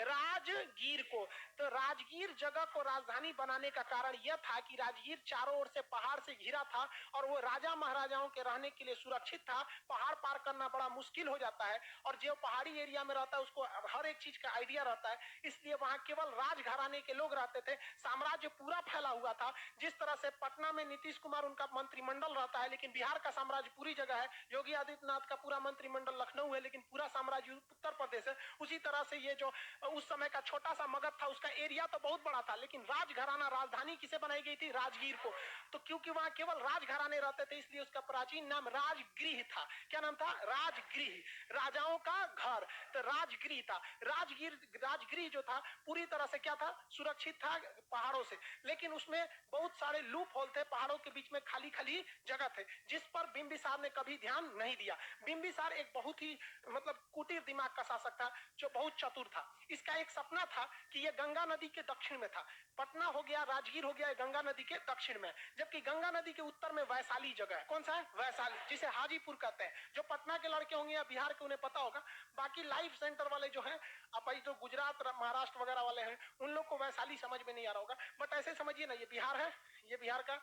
राजगीर को। तो राजगीर जगह को राजधानी बनाने का कारण यह था कि राजगीर चारों ओर से पहाड़ से घिरा था और वो राजा महाराजाओं के रहने के लिए सुरक्षित था। पहाड़ पार करना बड़ा मुश्किल हो जाता है और जो पहाड़ी एरिया में रहता है उसको हर एक चीज का आइडिया रहता है, इसलिए वहां केवल राजघराने के लोग रहते थे। साम्राज्य पूरा फैला हुआ था। जिस तरह से पटना में नीतीश कुमार उनका मंत्रिमंडल रहता है, लेकिन बिहार का साम्राज्य पूरी जगह है। योगी आदित्यनाथ का पूरा मंत्रिमंडल लखनऊ है, लेकिन पूरा साम्राज्य उत्तर प्रदेश है। उसी तरह से ये जो उस समय का छोटा सा मगध था, उसका एरिया तो बहुत बड़ा था, लेकिन राजघराना राजधानी किसे बनाई गई थी? राजगीर को। तो क्योंकि वहां केवल राजघराने रहते थे, इसलिए उसका प्राचीन नाम राजगृह था। क्या नाम था? राजगृह, राजाओं का घर। तो राजगृह था। राजगृह जो था पूरी तरह से क्या था? सुरक्षित था पहाड़ों से, लेकिन उसमें बहुत सारे लूप होल थे। पहाड़ों के बीच में खाली खाली जगह थे, जिस पर बिंबिसार ने कभी ध्यान नहीं दिया। बिंबिसार एक बहुत ही मतलब कुटिल दिमाग का शासक था, जो बहुत चतुर था। इसका एक सपना था कि यह गंगा नदी के दक्षिण में था। पटना हो गया, राजगीर हो गया, गंगा नदी के दक्षिण में, जबकि गंगा नदी के उत्तर में वैशाली जगह है। कौन सा है? वैशाली, जिसे हाजीपुर कहते हैं। जो पटना के लड़के होंगे या बिहार के, उन्हें पता होगा। बाकी लाइफ सेंटर वाले जो हैं, आप जो गुजरात महाराष्ट्र वगैरह वाले हैं, उन लोग को वैशाली समझ में नहीं आ रहा होगा। बट ऐसे समझिए ना, ये बिहार है, ये बिहार का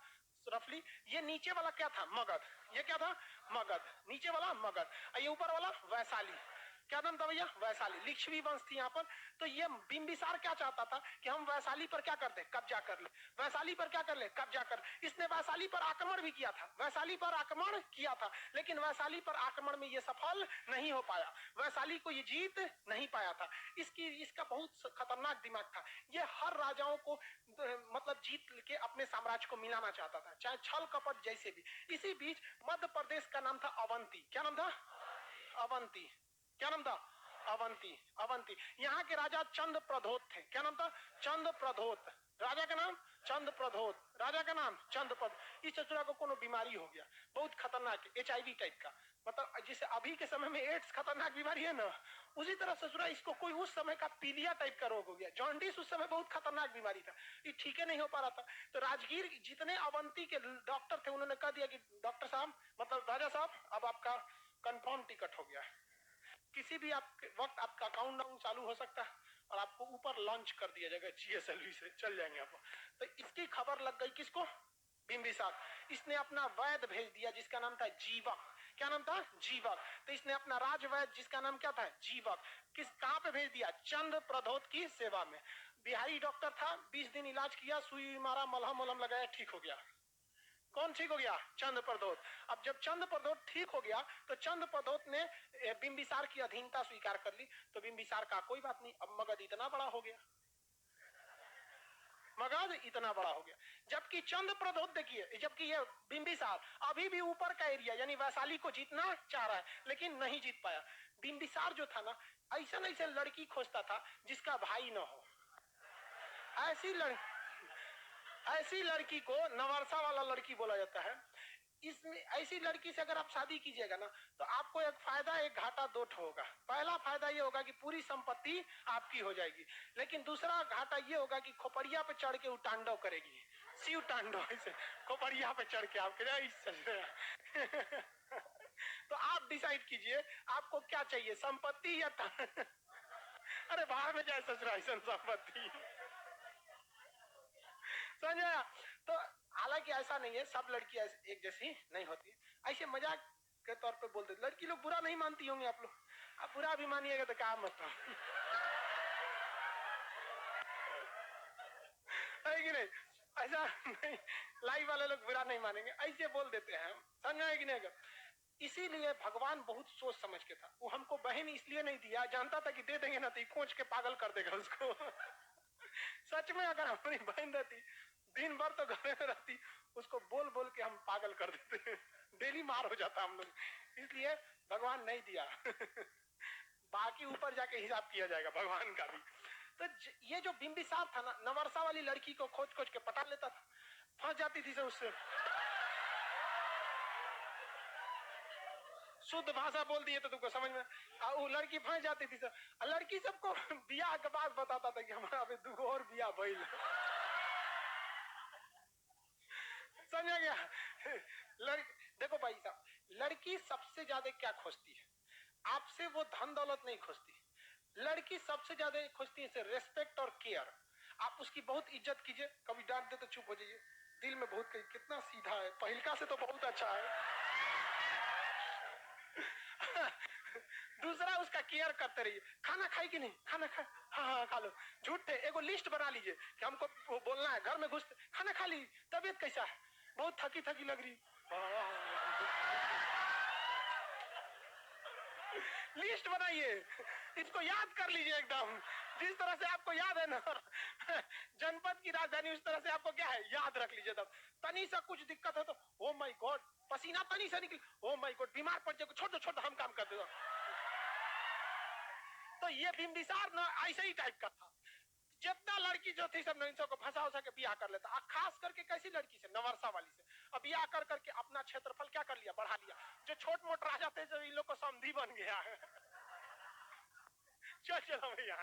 रफली। ये नीचे वाला क्या था? मगध। ये क्या था? मगध। नीचे वाला मगध, ये ऊपर वाला वैशाली। क्या नाम था भैया? वैशाली। लिच्छवी वंश थी यहाँ पर। तो ये बिंबिसार क्या चाहता था कि हम वैशाली पर क्या कर दे? कब्जा कर ले। वैशाली पर क्या कर ले? कब्जा कर। इसने वैशाली पर आक्रमण भी किया था, वैशाली पर आक्रमण किया था, लेकिन वैशाली पर आक्रमण में ये सफल नहीं हो पाया। वैशाली को ये जीत नहीं पाया था। इसका बहुत खतरनाक दिमाग था। ये हर राजाओं को मतलब जीत के अपने साम्राज्य को मिलाना चाहता था, चाहे छल कपट जैसे भी। इसी बीच मध्य प्रदेश का नाम था अवंती। क्या नाम था? अवंती। क्या नाम था? अवंती। अवंती। यहाँ के राजा चंद प्रधोत थे। क्या नाम था? चंद प्रधोत। राजा का नाम चंद प्रधोत, राजा का नाम चंद प्रधोत। इस चतुरा को कोनो बीमारी हो गया, बहुत खतरनाक, HIV टाइप का। मतलब जिसे अभी के समय में एड्स खतरनाक बीमारी है ना, उसी तरह ससुरा इसको कोई उस समय का पीलिया टाइप का रोग हो गया। जॉन्डिस उस समय बहुत खतरनाक बीमारी था, ये ठीक है नहीं हो पा रहा था। तो राजगीर जितने अवंती के डॉक्टर थे, उन्होंने कह दिया कि डॉक्टर साहब, मतलब राजा साहब, अब आपका कंफर्म टिकट हो गया है, किसी भी वक्त आपका काउंटडाउन चालू हो सकता है और आपको ऊपर लॉन्च कर दिया जाएगा GSLV से, चल जाएंगे आप। तो इसकी खबर लग गई किसको? बिंबिसार। इसने अपना वैद्य भेज दिया जिसका नाम था जीवक। क्या नाम था? जीवक। तो इसने अपना राजवैद्य जिसका नाम क्या था? जीवक, कहां पे भेज दिया? चंद प्रधोत की सेवा में। बिहारी डॉक्टर था, 20 दिन इलाज किया, सुई मारा, मलहम वलहम लगाया, ठीक हो गया। कौन ठीक हो गया? चंद प्रधोत। अब जब चंद प्रधोत ठीक हो गया, तो चंद प्रधोत ने बिंबिसार की अधीनता स्वीकार कर ली। तो बिंबिसार का कोई बात नहीं, अब मगध इतना बड़ा हो गया, मगध इतना बड़ा हो गया। जबकि चंद प्रधोत देखिए, जबकि ये बिंबिसार अभी भी ऊपर का एरिया यानी वैशाली को जीतना चाह रहा है, लेकिन नहीं जीत पाया। बिंबिसार जो था ना, ऐसा ऐसा लड़की खोजता था जिसका भाई न हो। ऐसी लड़की को नवरसा वाला लड़की बोला जाता है। इसमें ऐसी लड़की से अगर आप शादी कीजिएगा ना, तो आपको एक फायदा एक घाटा दो होगा। पहला फायदा ये होगा कि पूरी संपत्ति आपकी हो जाएगी, लेकिन दूसरा घाटा ये होगा कि खोपड़िया पे चढ़ के वो तांडव करेगी, शिव तांडव। ऐसे खोपड़िया पे चढ़ के आपके तो आप डिसाइड कीजिए आपको क्या चाहिए, संपत्ति या अरे बाहर में जाए ससुराल संपत्ति। समझा? तो हालांकि ऐसा नहीं है, सब लड़की एक जैसी नहीं होती। ऐसे मजाक के तौर पे बोल देते, लड़की लोग बुरा नहीं मानती होंगी आप लोग, आप बुरा भी मानिएगा तो क्या मतलब है कि नहीं? ऐसा नहीं, लाइव वाले लोग बुरा नहीं मानेंगे, ऐसे बोल देते हैं, समझा है कि नहीं? इसीलिए भगवान बहुत सोच समझ के था। वो हमको बहन इसलिए नहीं दिया, जानता था कि दे देंगे ना तो खोज के पागल कर देगा उसको। सच में अगर हमारी बहन रहती, दिन भर तो घर में रहती, उसको बोल बोल के हम पागल कर देते, डेली मार हो जाता हम लोग। इसलिए भगवान नहीं दिया। बाकी ऊपर जाके हिसाब किया जाएगा भगवान का भी। तो ये जो बिंबिसार था ना, नवरसा वाली लड़की को खोज खोज के पटा लेता था, फंस जाती थी से उससे। शुद्ध भाषा बोल दिए तो तुमको समझ में, वो लड़की फंस जाती थी सर। लड़की सबको बियाह के बाद बताता था कि हमारा अभी 2 और बियाह भइल। समझा गया? लड़की देखो भाई साहब, लड़की सबसे ज्यादा क्या खोजती है? आपसे वो धन दौलत नहीं खोजती, लड़की सबसे ज्यादा खोजती है रेस्पेक्ट और केयर। आप उसकी बहुत इज्जत कीजिए, कभी डांट दे तो चुप हो जाइए, दिल में बहुत कही कितना सीधा है, पहिलका से तो बहुत अच्छा है। दूसरा उसका केयर करते रहिए, खाना खाई कि नहीं, खाना खा, हाँ हाँ खा लो। झूठे एगो लिस्ट बना लीजिए कि हमको वो बोलना है, घर में घुस खाना खा ली, तबीयत कैसा है, बहुत थकी थकी लग रही। लिस्ट बनाइए, इसको याद कर लीजिए एकदम, जिस तरह से आपको याद है ना जनपद की राजधानी, उस तरह से आपको क्या है याद रख लीजिए। तब तनी सा कुछ दिक्कत है तो ओ माय गॉड, पसीना तनी सा निकल, ओ माय गॉड बीमार पड़ जाए, छोड़ दो छोड़ दो हम काम कर दो। तो ये बिंबिसार ना ऐसे ही टाइप का था। जितना लड़की जो थी सब नैंसों को फंसा उसा के बियाह कर लेता, खास करके कैसी लड़की से, नवरसा वाली से। अब बियाह कर करके अपना क्षेत्रफल क्या कर लिया, बढ़ा लिया। जो छोट मोट राजा थे जो इन लोग को समधी बन गया है। चलो भैया,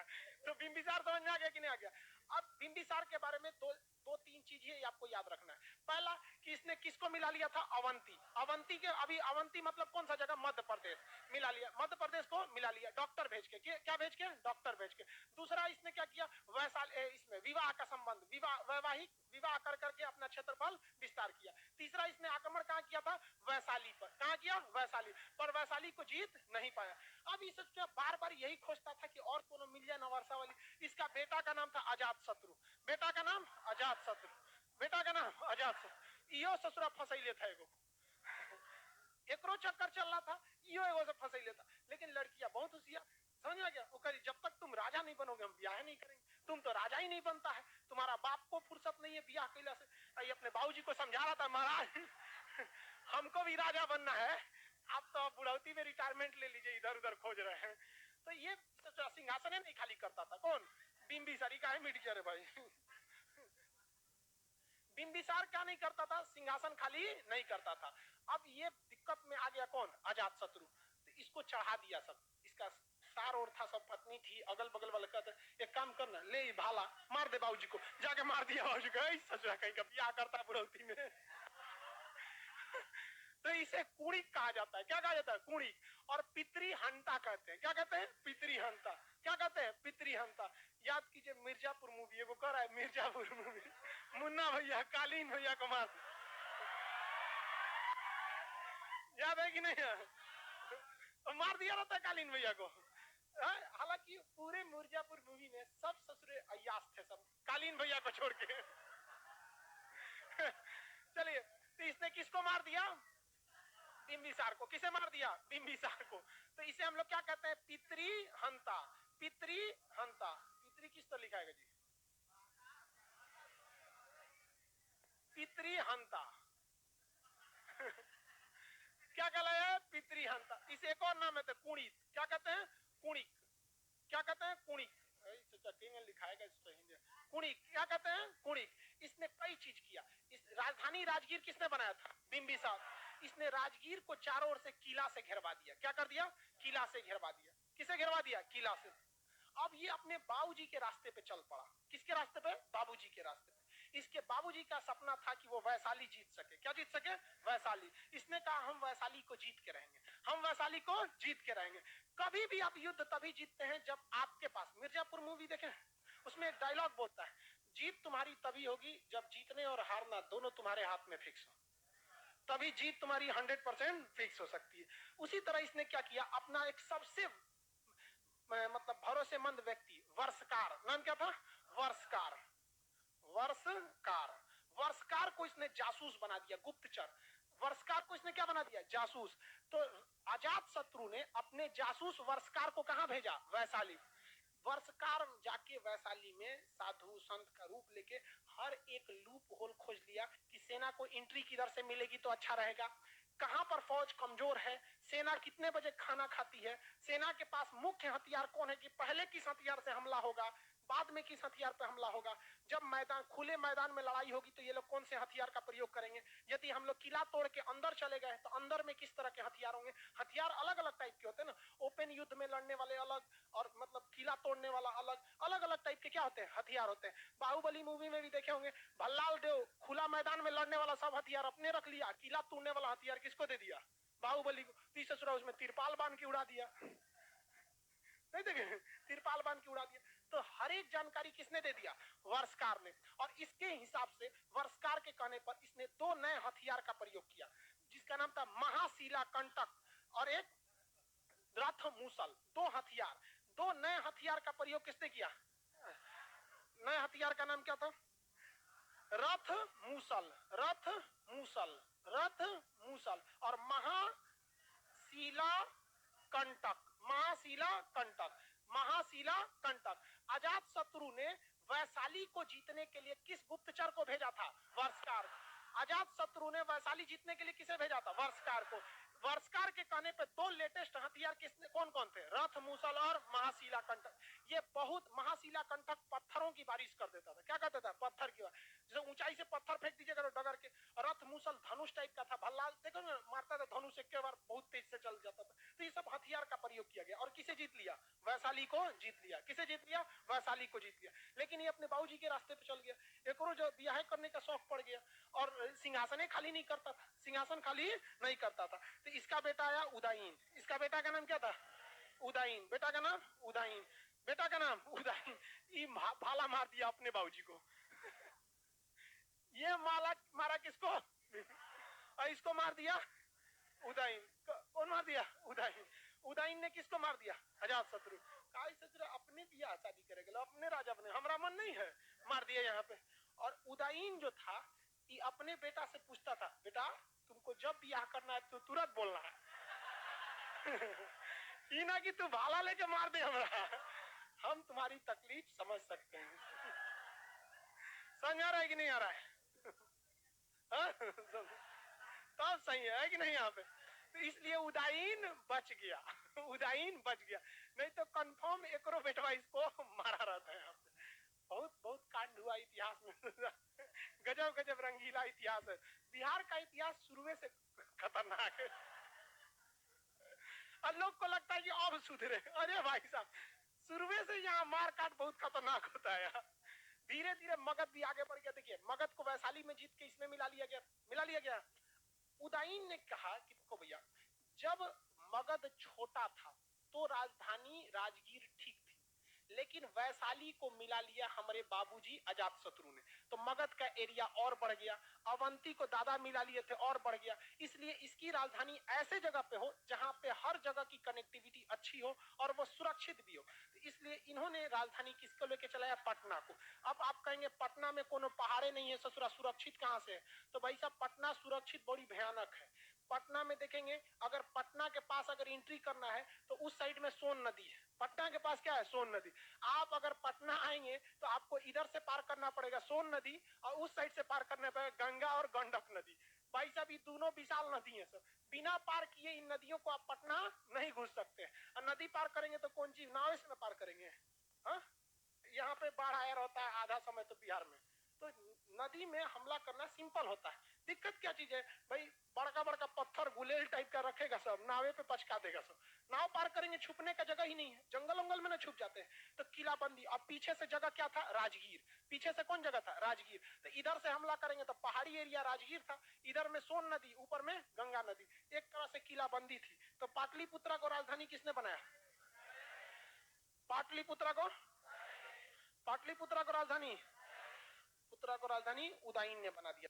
तो बिंबिसार समझ में आ गया कि नहीं आ गया। अब बिंबिसार के बारे में दो दो तीन चीज ही आपको याद रखना है। पहला कि इसने किसको मिला लिया था, अवंती। अवंती के, अभी अवंती मतलब कौन सा जगह, मध्य प्रदेश मिला लिया, मध्य प्रदेश को मिला लिया डॉक्टर भेज के, क्या भेज के, डॉक्टर भेज के। दूसरा इसने क्या किया, वैशाली, इसमें विवाह का संबंध, विवाह वैवाहिक विवाह कर करके अपना क्षेत्रफल विस्तार किया। तीसरा इसने आक्रमण कहां किया था, वैशाली पर। कहां किया, वैशाली पर। वैशाली को जीत नहीं पाया। अब इस बार बार यही खोजता था कि और कोनो मिल जाए नवरसा वाली। इसका बेटा का नाम था अजात शत्रु, बेटा का नाम अजात शत्रु, बेटा का नाम अजात शत्रु। इहो ससुरा फंसैले था एगो, एकरो चक्कर चल रहा था, इहो एगो से फंसैले था। लेकिन लड़कियां बहुत होशियार, समझ में गया। वो कही जब तक तुम राजा नहीं बनोगे हम ब्याह नहीं करेंगे, तुम तो राजा ही नहीं बनता है, तुम्हारा बाप को फुर्सत नहीं है ब्याह कैला से। ये अपने बाबूजी को समझा रहा था, महाराज हमको भी राजा बनना है, आप तो बुढ़ौती में रिटायरमेंट ले लीजिए, इधर उधर खोज रहे हैं। तो ये सिंहासन नहीं खाली करता था, कौन, बिंबिसार का है, मिट गया रे भाई। बिंबिसार क्या नहीं करता था, सिंहासन खाली नहीं करता था। अब ये दिक्कत में आ गया कौन, अजात शत्रु। तो इसको चढ़ा दिया सब, इसका सार और था, सब पत्नी थी, अगल बगल वाले कहते एक काम करना, ले भाला मार दे बाबूजी को, जाके मार दिया बाबूजी को, ससुरा कहीं का ब्याह करता बुढ़ौती में। तो इसे कुड़िक कहा जाता है, क्या कहा जाता है, कुड़िक। और पितरी हंता कहते हैं, क्या कहते हैं, पितरी हंता, क्या कहते हैं, पितरी हंता। याद कीजिए मिर्जापुर मूवी, एगो कर रहा है मिर्जापुर मूवी, मुन्ना भैया कालीन भैया को मार, याद है कि नहीं है? तो मार दिया रहता है कालीन भैया को। हालांकि पूरे मिर्जापुर मूवी में सब ससुरे अयास थे, सब कालीन भैया को छोड़ के। चलिए, तो इसने किसको मार दिया, बिंबिसार को। किसे मार दिया, बिंबिसार को। तो इसे हम लोग क्या कहते हैं, पितरी हंता, पितरी हंता। पितरी किस तरह लिखा है जी, पितरी हंता। क्या कहलाया, पितरी हंता। इसे एक और नाम है तो कुणिक, क्या कहते हैं, कुणिक, क्या कहते हैं, कुणिक। लिखा है कुणिक, क्या कहते हैं, कुणिक। इसने कई चीज किया। इस राजधानी राजगीर किसने बनाया था, बिंबिसार। इसने राजगीर को चारों ओर से किला से घेरवा दिया, क्या कर दिया, किला से घेरवा दिया। किसे घेरवा दिया, किला से। अब ये अपने बाबूजी के रास्ते पे चल पड़ा, किसके रास्ते पे, बाबूजी के रास्ते पे। इसके बाबूजी का सपना था कि वो वैशाली जीत सके, क्या जीत सके, वैशाली। इसने कहा हम वैशाली को जीत के रहेंगे, हम वैशाली को जीत के रहेंगे। कभी भी आप युद्ध तभी जीतते हैं जब आपके पास, मिर्जापुर मूवी देखें, उसमें एक डायलॉग बोलता है, जीत तुम्हारी तभी होगी जब जीतने और हारना दोनों तुम्हारे हाथ में फिक्स हो, तभी जीत तुम्हारी 100% फिक्स हो सकती है। उसी तरह इसने क्या किया, अपना एक सबसे मतलब भरोसेमंद व्यक्ति, वर्षकार, नाम क्या था, वर्षकार, वर्षकार, वर्षकार को इसने जासूस बना दिया, गुप्तचर। वर्षकार को इसने क्या बना दिया, जासूस। तो अजात शत्रु ने अपने जासूस वर्षकार को कहां भेजा, वैशाली। वर्षकार जाके वैशाली में साधु संत का रूप लेके हर एक लूप होल खोज लिया कि सेना को एंट्री किधर से मिलेगी तो अच्छा रहेगा, कहां पर फौज कमजोर है, सेना कितने बजे खाना खाती है, सेना के पास मुख्य हथियार कौन है, कि पहले किस हथियार से हमला होगा, बाद में किस हथियार पर हमला होगा, जब मैदान खुले मैदान में लड़ाई होगी तो ये लोग कौन से हथियार का प्रयोग करेंगे, यदि हम लोग किला तोड़ के अंदर चले गए तो अंदर में किस तरह के हथियार होंगे। हथियार अलग अलग टाइप के होते हैं ना, ओपन युद्ध में लड़ने वाले अलग, और मतलब किला तोड़ने वाला अलग, अलग अलग टाइप के क्या होते हैं, हथियार होते हैं। बाहुबली मूवी में भी देखे होंगे, भल्लाल देव खुला मैदान में लड़ने वाला सब हथियार अपने रख लिया, किला तोड़ने वाला हथियार किसको दे दिया, बाहुबली को। तीसरा उसमें तिरपाल बांध के उड़ा दिया। नहीं देखे, तिरपाल बांध के उड़ा दिया। तो हर एक जानकारी किसने दे दिया? वर्षकार ने। और इसके हिसाब से वर्षकार के कहने पर इसने दो नए हथियार का प्रयोग किया, जिसका नाम था महाशिला कंटक और एक रथ मूसल। दो हथियार, दो नए हथियार का प्रयोग किसने किया? नए हथियार का नाम क्या था? रथ मूसल, रथ मूसल, रथ मूसल और महाशिला कंटक, महाशिला कंटक, महाशिला कंटक। अजात शत्रु ने वैशाली को जीतने के लिए किस गुप्तचर को भेजा था? वर्षकार। अजात शत्रु ने वैशाली जीतने के लिए किसे भेजा था? वर्षकार को। वर्षकार के कहने पे दो लेटेस्ट हथियार किसने, कौन कौन थे? रथ मूसल और महाशिला कंटक। ये बहुत, महाशिला कंटक पत्थरों की बारिश कर देता था। क्या कहता था? पत्थर की बारिश, जैसे ऊंचाई से पत्थर फेंक दीजिएगा तो डगर के। रथ मूसल धनुष टाइप का था, भल्ला देखो ना, मारता था धनुष, एक बार बहुत तेज से चल जाता था। तो ये सब हथियार का प्रयोग किया गया और किसे जीत लिया? वैशाली को जीत लिया। किसे जीत लिया? वैशाली को जीत लिया। लेकिन ये अपने बाबूजी के रास्ते पे चल गया। एक और जो ब्याह करने का शौक पड़ गया और सिंहासन खाली नहीं करता था, सिंहासन खाली नहीं करता था। तो इसका बेटा आया उदयन। इसका बेटा का नाम क्या था? उदयन। बेटा का नाम उदयन, बेटा का नाम उदयन। ये भाला मार दिया अपने बाबूजी को। ये माला मारा किसको? और इसको मार दिया उदयन। कौन मार दिया? उदयन। उदयन ने किसको मार दिया? अजात शत्रु। काई शत्रु अपने बियाह शादी करेगा, अपने राजा बने, हमारा मन नहीं है, मार दिया यहाँ पे। और उदयन जो था ये अपने बेटा से पूछता था, बेटा तुमको जब बियाह करना है तो तुरंत बोलना है। ये ना कि तू भाला लेके मार दे हमरा, हम तुम्हारी तकलीफ समझ सकते हैं। समझ आ रहा है कि नहीं आ रहा है? तब सही है कि नहीं यहाँ पे? तो इसलिए उदयन बच गया, उदयन बच गया, नहीं तो कंफर्म एकरो बेटवा इसको मारा रहता है यहाँ पे। बहुत बहुत कांड हुआ इतिहास में। गजब गजब रंगीला इतिहास है बिहार का। इतिहास शुरू से खतरनाक है और लोग को लगता है कि अब सुधरे। अरे भाई साहब, शुरू से यहाँ मार काट बहुत खतरनाक होता है। धीरे धीरे मगध भी आगे बढ़ गया। देखिए मगध को वैशाली में जीत के इसमें मिला लिया गया, मिला लिया गया। उदयन ने कहा कि देखो भैया, जब मगध छोटा था तो राजधानी राजगीर ठीक थी, लेकिन वैशाली को मिला लिया हमारे बाबूजी अजात शत्रु ने, तो मगध का एरिया और बढ़ गया। अवंती को दादा मिला लिए थे और बढ़ गया। इसलिए इसकी राजधानी ऐसे जगह पे हो जहां पे हर जगह की कनेक्टिविटी अच्छी हो और वो सुरक्षित भी हो। तो इसलिए इन्होंने राजधानी किसको लेके चलाया? पटना को। अब आप कहेंगे पटना में कोनो पहाड़े नहीं है, ससुरा सुरक्षित कहां से है? तो भाई साहब पटना सुरक्षित बड़ी भयानक है। पटना में देखेंगे, अगर पटना के पास अगर एंट्री करना है तो उस साइड में सोन नदी है। पटना के पास क्या है? सोन नदी। आप अगर पटना आएंगे तो आपको इधर से पार करना पड़ेगा सोन नदी और उस साइड से पार करना पड़ेगा गंगा और गंडक नदी। भाई साहब ये दोनों विशाल नदी है सर, बिना पार किए इन नदियों को आप पटना नहीं घुस सकते। और नदी पार करेंगे तो कौन चीज, नाव से पार करेंगे? हाँ, यहाँ पे बाढ़ आया रहता है आधा समय तो बिहार में, तो नदी में हमला करना सिंपल होता है। दिक्कत क्या चीज है भाई? बड़का बड़का पत्थर गुलेल टाइप का रखेगा सब, नावे पे पचका देगा सब। नाव पार करेंगे, छुपने का जगह ही नहीं है, जंगल उंगल में ना छुप जाते हैं। तो किलाबंदी। अब पीछे से जगह क्या था? राजगीर। पीछे से कौन जगह था? राजगीर। तो इधर से हमला करेंगे तो पहाड़ी एरिया राजगीर था, इधर में सोन नदी, ऊपर में गंगा नदी, एक तरह से किलाबंदी थी। तो पाटलिपुत्रा को राजधानी किसने बनाया? पाटलिपुत्रा को, पाटलिपुत्रा को राजधानी, पुत्रा को राजधानी उदयन ने बना दिया।